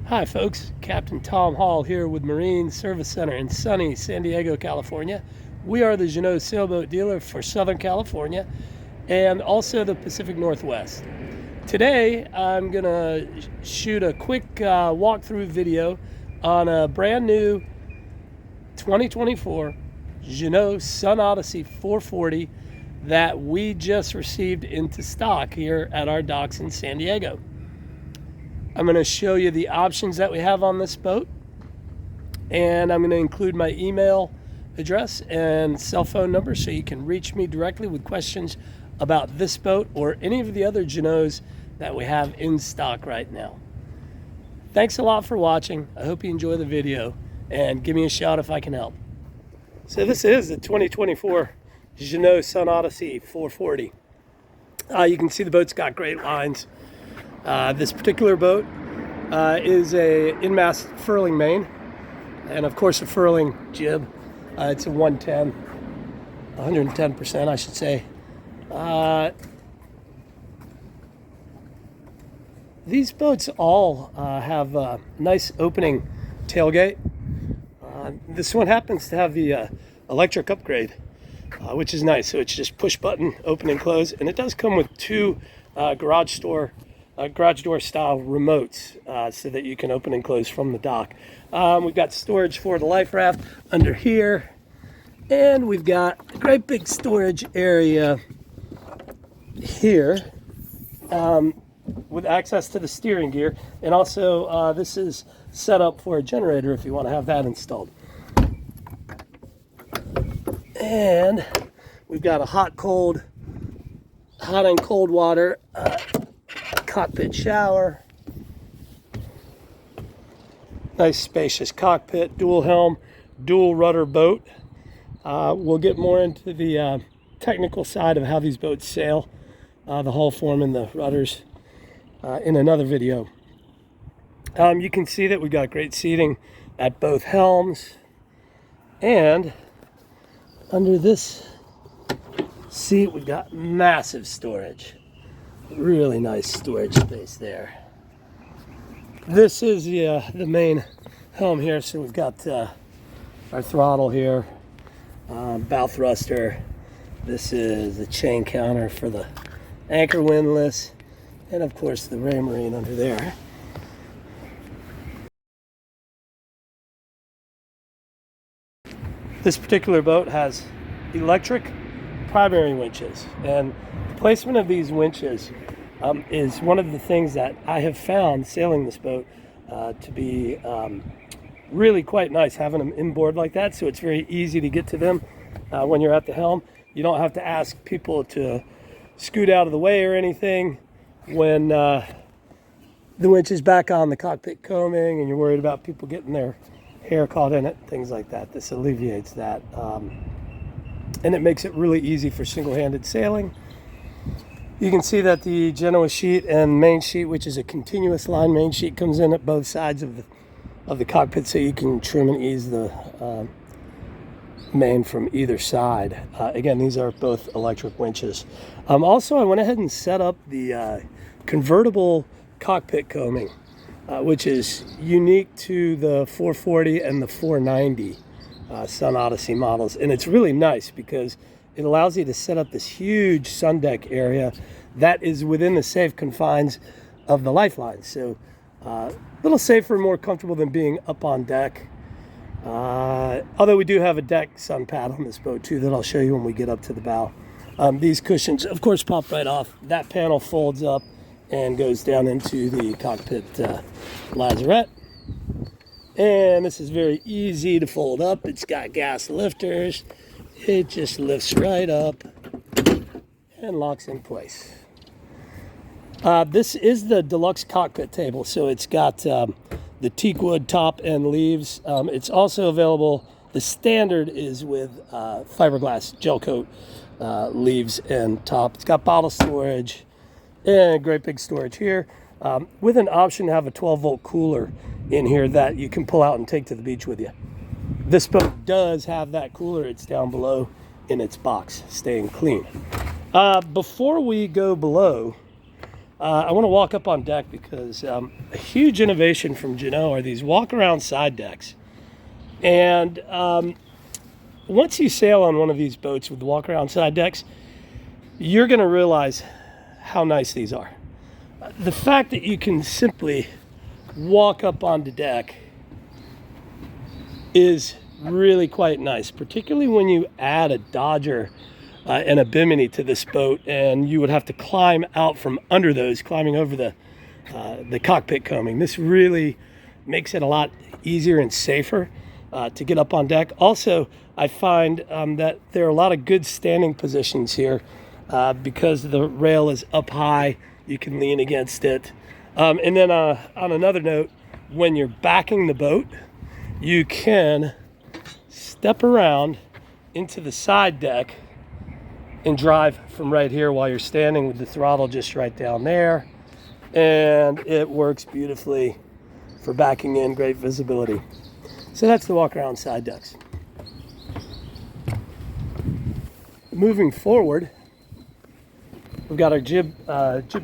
Hi folks, Captain Tom Hall here with Marine Service Center in sunny San Diego, California. We are the Jeanneau sailboat dealer for Southern California and also the Pacific Northwest. Today I'm gonna shoot a quick walkthrough video on a brand new 2024 Jeanneau Sun Odyssey 440 that we just received into stock here at our docks in San Diego. I'm going to show you the options that we have on this boat, and I'm going to include my email address and cell phone number so you can reach me directly with questions about this boat or any of the other Jeanneaus that we have in stock right now. Thanks a lot for watching. I hope you enjoy the video, and give me a shout if I can help. So this is the 2024 Jeanneau Sun Odyssey 440. You can see the boat's got great lines. This particular boat is a in-mast furling main, and of course a furling jib. It's a 110%, I should say. These boats all have a nice opening tailgate. This one happens to have the electric upgrade, which is nice. So it's just push button, open and close, and it does come with two garage door style remotes so that you can open and close from the dock. We've got storage for the life raft under here, and we've got a great big storage area here with access to the steering gear, and also this is set up for a generator if you want to have that installed. And we've got a hot and cold water cockpit shower, nice spacious cockpit, dual helm, dual rudder boat. We'll get more into the technical side of how these boats sail, the hull form and the rudders in another video. You can see that we got great seating at both helms, and under this seat we've got massive storage. Really nice storage space there. This is the main helm here. So we've got our throttle here, bow thruster. This is the chain counter for the anchor windlass, and of course the ray marine under there. This particular boat has electric primary winches, and the placement of these winches is one of the things that I have found sailing this boat to be really quite nice, having them inboard like that. So it's very easy to get to them when you're at the helm. You don't have to ask people to scoot out of the way or anything when the winch is back on the cockpit coaming and you're worried about people getting their hair caught in it, things like that. This alleviates that. And it makes it really easy for single-handed sailing. You can see that the Jeanneau sheet and main sheet, which is a continuous line main sheet, comes in at both sides of the cockpit, so you can trim and ease the main from either side. Again, these are both electric winches. Also, I went ahead and set up the convertible cockpit coaming, which is unique to the 440 and the 490. Sun Odyssey models, and it's really nice because it allows you to set up this huge sun deck area that is within the safe confines of the lifeline. So a little safer, more comfortable than being up on deck. Although we do have a deck sun pad on this boat too that I'll show you when we get up to the bow. These cushions of course pop right off. That panel folds up and goes down into the cockpit lazarette. And this is very easy to fold up. It's got gas lifters. It just lifts right up and locks in place. This is the deluxe cockpit table. So it's got the teak wood top and leaves. It's also available, the standard is with fiberglass gel coat leaves and top. It's got bottle storage and great big storage here, with an option to have a 12-volt cooler in here that you can pull out and take to the beach with you. This boat does have that cooler. It's down below in its box, staying clean. Before we go below, I want to walk up on deck because a huge innovation from Jeanneau are these walk-around side decks. And once you sail on one of these boats with walk-around side decks, you're going to realize how nice these are. The fact that you can simply walk up onto deck is really quite nice, particularly when you add a Dodger and a Bimini to this boat, and you would have to climb out from under those, climbing over the cockpit coaming. This really makes it a lot easier and safer to get up on deck. Also, I find that there are a lot of good standing positions here because the rail is up high. You can lean against it. And then on another note, when you're backing the boat, you can step around into the side deck and drive from right here while you're standing with the throttle just right down there. And it works beautifully for backing in, great visibility. So that's the walk around side decks. Moving forward, we've got our jib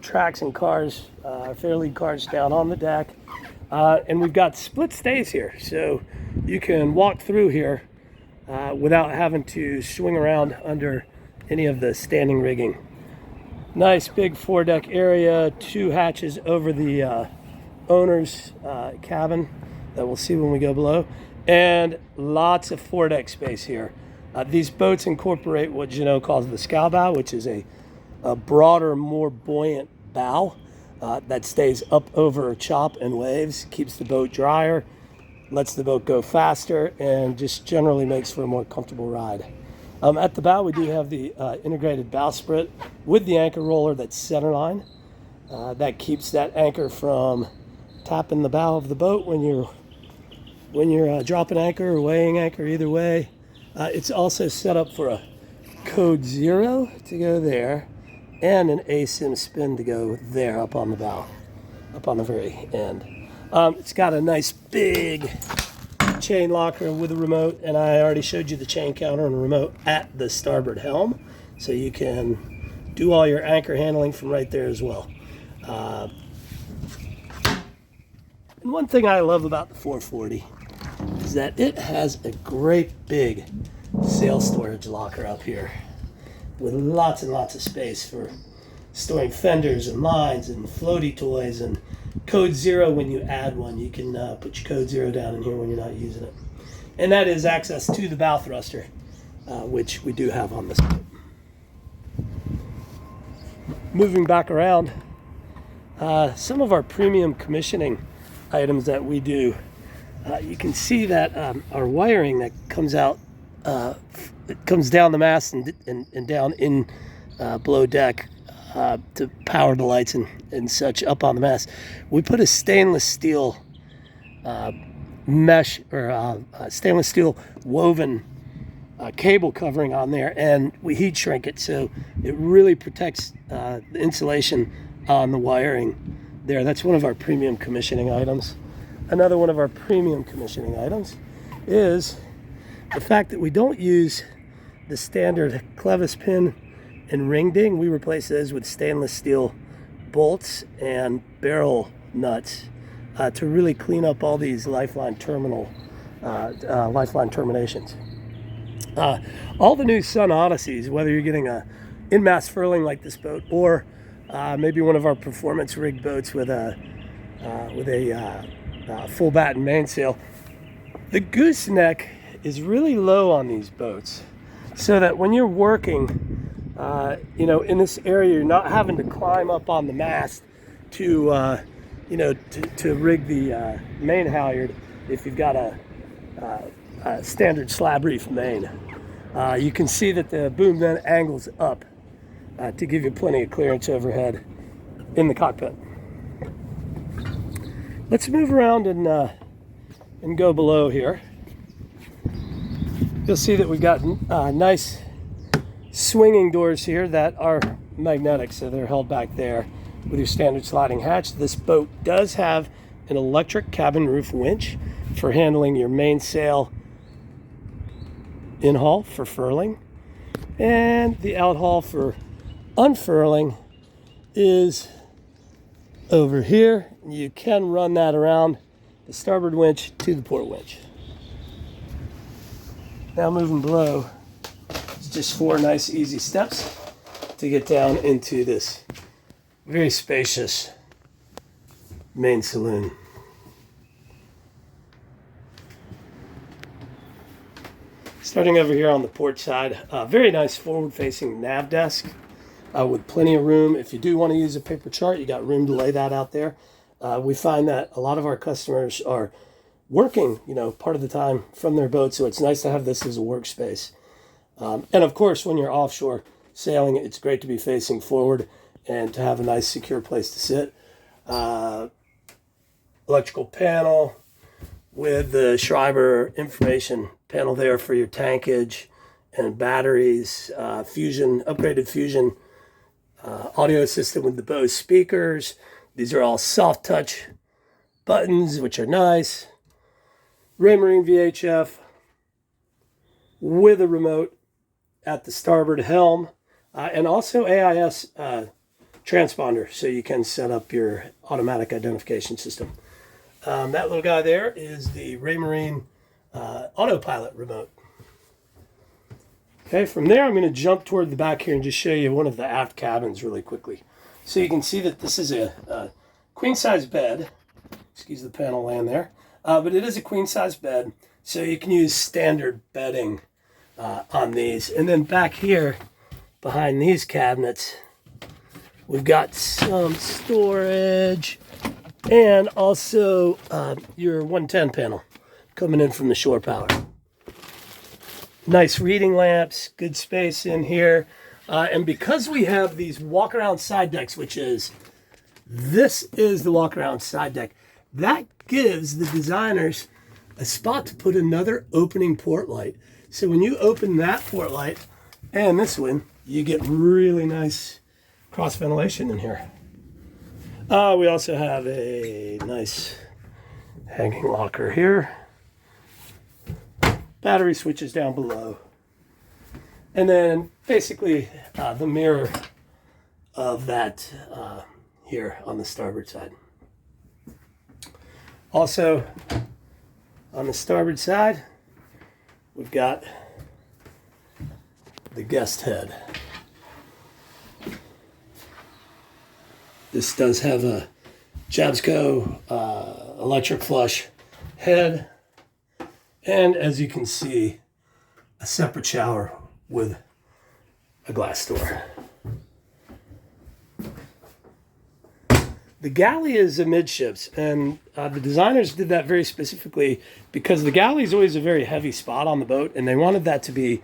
tracks and cars, our fairlead cars down on the deck. And we've got split stays here, so you can walk through here without having to swing around under any of the standing rigging. Nice big foredeck area, 2 hatches over the owner's cabin that we'll see when we go below, and lots of foredeck space here. These boats incorporate what Jeanneau calls the scow bow, which is a broader, more buoyant bow that stays up over chop and waves, keeps the boat drier, lets the boat go faster, and just generally makes for a more comfortable ride. At the bow, we do have the integrated bowsprit with the anchor roller that's centerline. That keeps that anchor from tapping the bow of the boat when you're dropping anchor or weighing anchor, either way. It's also set up for a code 0 to go there and an ASIM spin to go there up on the bow, up on the very end. It's got a nice big chain locker with a remote, and I already showed you the chain counter and remote at the starboard helm, so you can do all your anchor handling from right there as well. And one thing I love about the 440 is that it has a great big sail storage locker up here with lots and lots of space for storing fenders and lines and floaty toys, and code 0 when you add one. You can put your code 0 down in here when you're not using it. And that is access to the bow thruster, which we do have on this boat. Moving back around, some of our premium commissioning items that we do. You can see that our wiring that comes out, it comes down the mast and down in below deck to power the lights and such up on the mast. We put a stainless steel mesh or stainless steel woven cable covering on there, and we heat shrink it so it really protects the insulation on the wiring there. That's one of our premium commissioning items. Another one of our premium commissioning items is the fact that we don't use the standard clevis pin and ring ding. We replace those with stainless steel bolts and barrel nuts to really clean up all these lifeline terminations. All the new Sun Odysseys, whether you're getting a in-mast furling like this boat, or maybe one of our performance rigged boats with a full batten mainsail, the gooseneck is really low on these boats, so that when you're working in this area, you're not having to climb up on the mast to rig the main halyard if you've got a standard slab reef main. You can see that the boom then angles up to give you plenty of clearance overhead in the cockpit. Let's move around and go below here. You'll see that we've got nice swinging doors here that are magnetic, so they're held back there with your standard sliding hatch. This boat does have an electric cabin roof winch for handling your mainsail in-haul for furling, and the out-haul for unfurling is over here. You can run that around the starboard winch to the port winch. Now moving below, it's just 4 nice easy steps to get down into this very spacious main saloon. Starting over here on the port side, very nice forward-facing nav desk with plenty of room. If you do want to use a paper chart, you got room to lay that out there. We find that a lot of our customers are working, part of the time from their boat, so it's nice to have this as a workspace. And of course, when you're offshore sailing, it's great to be facing forward and to have a nice secure place to sit. Electrical panel with the Schreiber information panel there for your tankage and batteries, upgraded Fusion audio system with the Bose speakers. These are all soft touch buttons, which are nice. Raymarine VHF with a remote at the starboard helm, and also AIS transponder, so you can set up your automatic identification system. That little guy there is the Raymarine autopilot remote. Okay, from there I'm going to jump toward the back here and just show you one of the aft cabins really quickly. So you can see that this is a queen size bed. Excuse the panel land there. But it is a queen size bed, so you can use standard bedding on these. And then back here behind these cabinets, we've got some storage and also your 110 panel coming in from the shore power. Nice reading lamps, good space in here. And because we have these walk-around side decks, this is the walk-around side deck, that gives the designers a spot to put another opening port light. So when you open that port light and this one, you get really nice cross ventilation in here. We also have a nice hanging locker here. Battery switches down below. And then basically the mirror of that here on the starboard side. Also on the starboard side, we've got the guest head. This does have a Jabsco electric flush head, and as you can see, a separate shower with a glass door. The galley is amidships, and the designers did that very specifically because the galley is always a very heavy spot on the boat, and they wanted that to be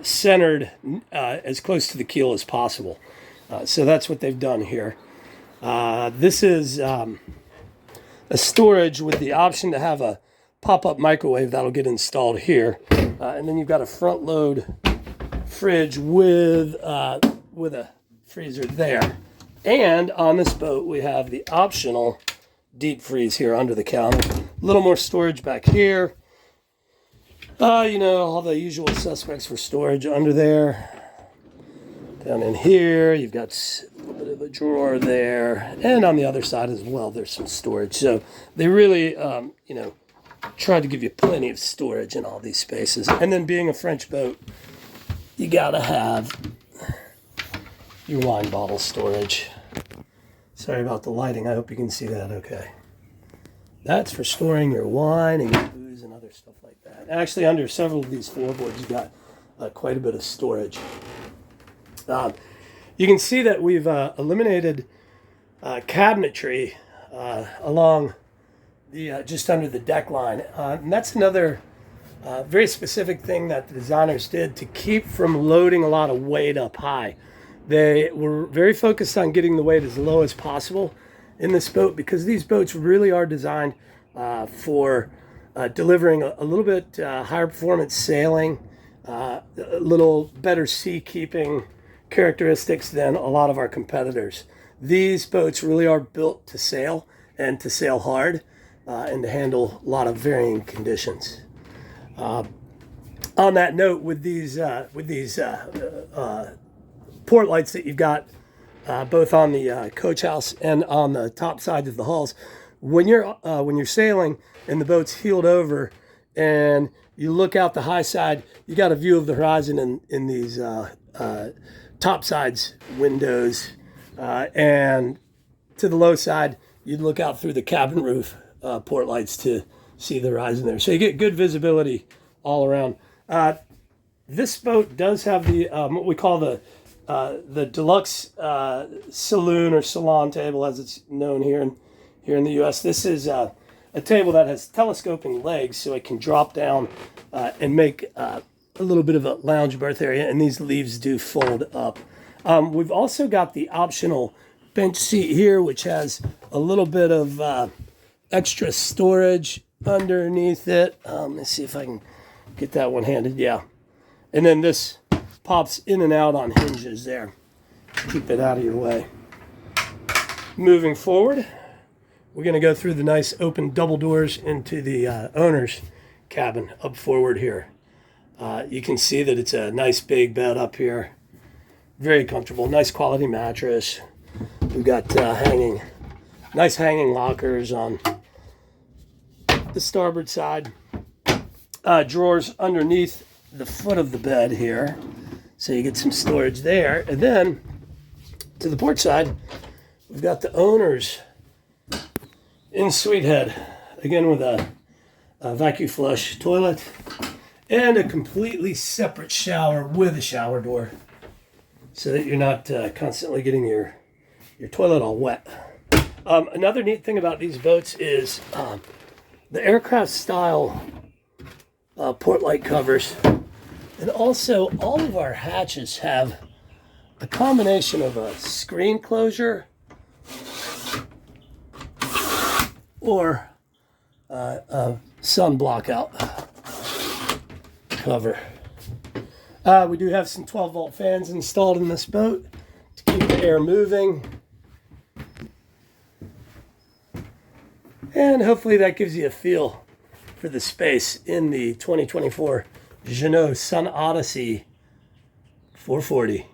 centered as close to the keel as possible. So that's what they've done here. This is a storage with the option to have a pop-up microwave that'll get installed here. And then you've got a front load fridge with a freezer there. And on this boat, we have the optional deep freeze here under the counter. A little more storage back here. All the usual suspects for storage under there. Down in here, you've got a little bit of a drawer there. And on the other side as well, there's some storage. So they really, tried to give you plenty of storage in all these spaces. And then being a French boat, you gotta have your wine bottle storage. Sorry about the lighting. I hope you can see that okay. That's for storing your wine and your booze and other stuff like that. Actually, under several of these floorboards, you've got quite a bit of storage. You can see that we've eliminated cabinetry along the just under the deck line. And that's another very specific thing that the designers did to keep from loading a lot of weight up high. They were very focused on getting the weight as low as possible in this boat because these boats really are designed for delivering a little bit higher performance sailing, a little better sea keeping characteristics than a lot of our competitors. These boats really are built to sail and to sail hard and to handle a lot of varying conditions. On that note, with these port lights that you've got both on the coach house and on the top sides of the hulls. When you're sailing and the boat's heeled over and you look out the high side, you got a view of the horizon in these top sides windows, and to the low side, you'd look out through the cabin roof port lights to see the horizon there. So you get good visibility all around. This boat does have the what we call the deluxe saloon or salon table, as it's known here in the U.S. This is a table that has telescoping legs, so it can drop down and make a little bit of a lounge berth area, and these leaves do fold up. We've also got the optional bench seat here, which has a little bit of extra storage underneath it. Let's see if I can get that one-handed. Yeah. And then this pops in and out on hinges there. Keep it out of your way. Moving forward, we're going to go through the nice open double doors into the owner's cabin up forward here. You can see that it's a nice big bed up here. Very comfortable, nice quality mattress. We've got nice hanging lockers on the starboard side. Drawers underneath the foot of the bed here, so you get some storage there. And then to the port side, we've got the owner's in-suite head, again with a vacuum flush toilet and a completely separate shower with a shower door, so that you're not constantly getting your toilet all wet. Another neat thing about these boats is the aircraft style port light covers, and also all of our hatches have a combination of a screen closure or a sun blockout cover. We do have some 12-volt fans installed in this boat to keep the air moving. And hopefully that gives you a feel for the space in the 2024 Jeanneau Sun Odyssey 440.